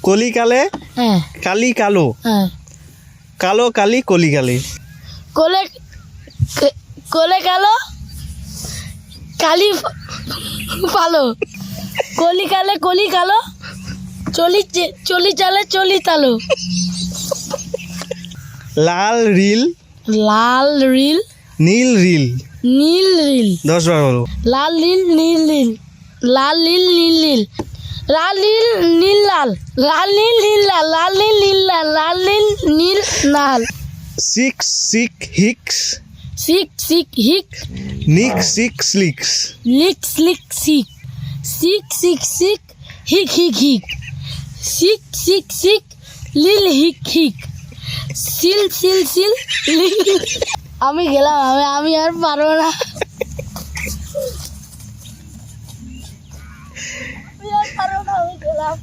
কলিকালে হ্যাঁ কালি কালো, হ্যাঁ কালো কালি কলি কালি। কোলে কোলে কালো কালি পালো, কলি কালে কলি কালো, চলি চালে চলি তালো। লাল রিল লাল রিল নীল রিল। নীল রিল 10 বার বলো। লাল নীল নীল নীল লাল নীল নীল নীল লাল নীল নীল লাল লাল নীল নীল লাল লাল নীল নীল লাল লাল নীল নীল লাল। সিক্স সিক হিক্স সিক সিক হিক নিক সিক স্লিক্স। লিক স্লিক সিক সিক সিক সিক হিক হিক হিক সিক সিক সিক লিল হিক হিক সিল সিল সিল লিল। আমি গেলাম, আমি আর পারবো না, আমি আর পারবো না, আমি গেলাম।